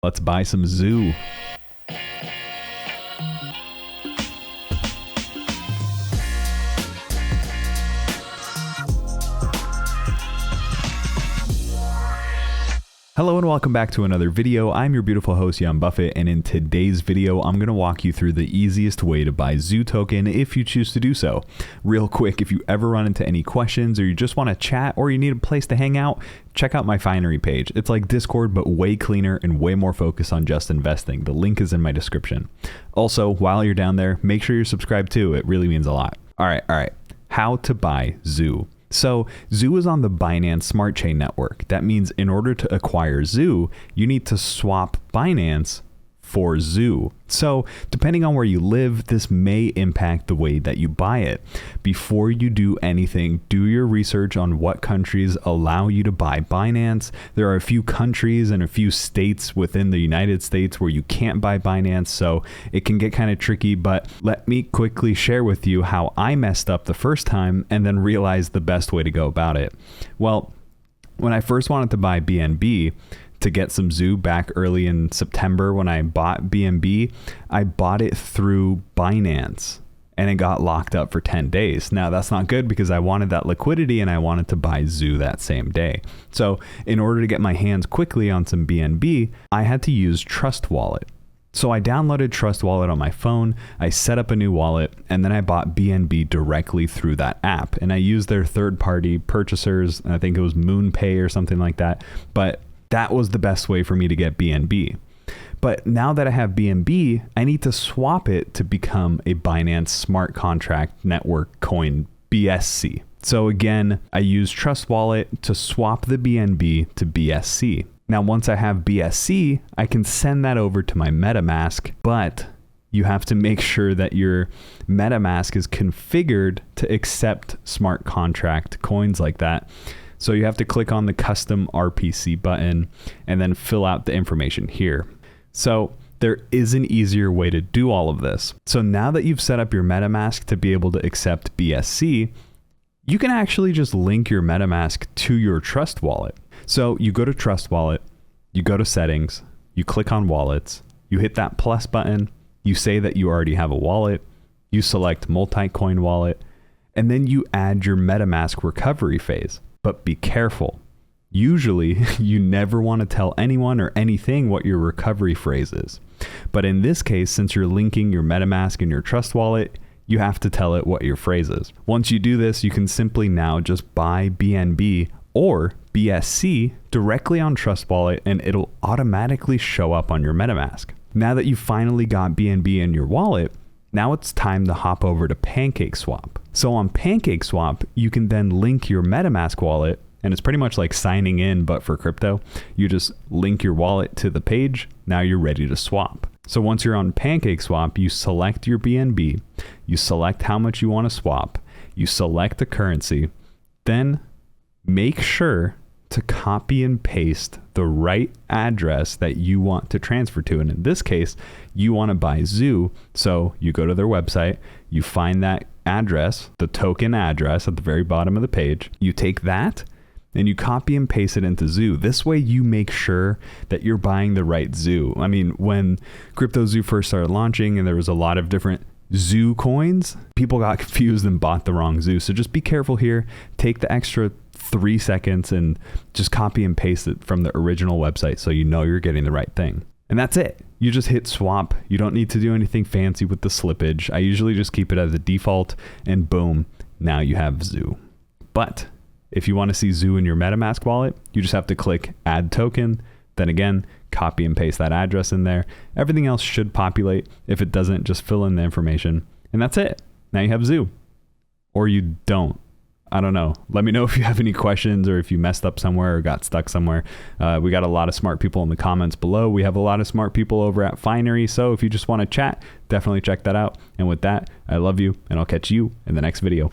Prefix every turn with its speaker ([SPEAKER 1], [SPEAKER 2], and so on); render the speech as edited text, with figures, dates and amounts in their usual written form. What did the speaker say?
[SPEAKER 1] Let's buy some Zoo. Hello and welcome back to another video. I'm your beautiful host, Jan Buffett, and in today's video, I'm going to walk you through the easiest way to buy Zoo token if you choose to do so. Real quick, if you ever run into any questions or you just want to chat or you need a place to hang out, check out my Finery page. It's like Discord, but way cleaner and way more focused on just investing. The link is in my description. Also, while you're down there, make sure you're subscribed too. It really means a lot. All right. How to buy Zoo. So Zoo is on the Binance Smart Chain network. That means in order to acquire Zoo, you need to swap Binance for Zoo. So depending on where you live, this may impact the way that you buy it. Before you do anything, do your research on what countries allow you to buy Binance. There are a few countries and a few states within the United States where you can't buy Binance, so it can get kind of tricky, but let me quickly share with you how I messed up the first time and then realized the best way to go about it. Well, when I first wanted to buy BNB, to get some Zoo back early in September when I bought BNB, I bought it through Binance and it got locked up for 10 days. Now that's not good because I wanted that liquidity and I wanted to buy Zoo that same day. So in order to get my hands quickly on some BNB, I had to use Trust Wallet. So I downloaded Trust Wallet on my phone, I set up a new wallet, and then I bought BNB directly through that app. And I used their third-party purchasers, I think it was MoonPay or something like that, but that was the best way for me to get BNB. But now that I have BNB, I need to swap it to become a Binance Smart Contract Network coin, BSC. So again, I use Trust Wallet to swap the BNB to BSC. Now, once I have BSC, I can send that over to my MetaMask, but you have to make sure that your MetaMask is configured to accept smart contract coins like that. So you have to click on the custom RPC button and then fill out the information here. So there is an easier way to do all of this. So now that you've set up your MetaMask to be able to accept BSC, you can actually just link your MetaMask to your Trust Wallet. So you go to Trust Wallet, you go to settings, you click on wallets, you hit that plus button, you say that you already have a wallet, you select multi-coin wallet, and then you add your MetaMask recovery phase. But be careful. Usually, you never want to tell anyone or anything what your recovery phrase is. But in this case, since you're linking your MetaMask and your Trust Wallet, you have to tell it what your phrase is. Once you do this, you can simply now just buy BNB or BSC directly on Trust Wallet and it'll automatically show up on your MetaMask. Now that you finally got BNB in your wallet, now it's time to hop over to PancakeSwap. So on PancakeSwap, you can then link your MetaMask wallet, and it's pretty much like signing in, but for crypto. You just link your wallet to the page. Now you're ready to swap. So once you're on PancakeSwap, you select your BNB, you select how much you want to swap, you select the currency, then make sure to copy and paste the right address that you want to transfer to. And in this case, you want to buy Zoo. So you go to their website, you find that address, the token address at the very bottom of the page. You take that and you copy and paste it into Zoo. This way you make sure that you're buying the right Zoo. I mean, when CryptoZoo first started launching and there was a lot of different Zoo coins, people got confused and bought the wrong Zoo. So just be careful here. Take the extra 3 seconds and just copy and paste it from the original website so you know you're getting the right thing. And that's it. You just hit swap. You don't need to do anything fancy with the slippage. I usually just keep it as a default and boom, now you have Zoo. But if you want to see Zoo in your MetaMask wallet, you just have to click add token. Then again, copy and paste that address in there. Everything else should populate. If it doesn't, just fill in the information. And that's it. Now you have Zoo. Or you don't. I don't know. Let me know if you have any questions or if you messed up somewhere or got stuck somewhere. We got a lot of smart people in the comments below. We have a lot of smart people over at Finery. So if you just want to chat, definitely check that out. And with that, I love you and I'll catch you in the next video.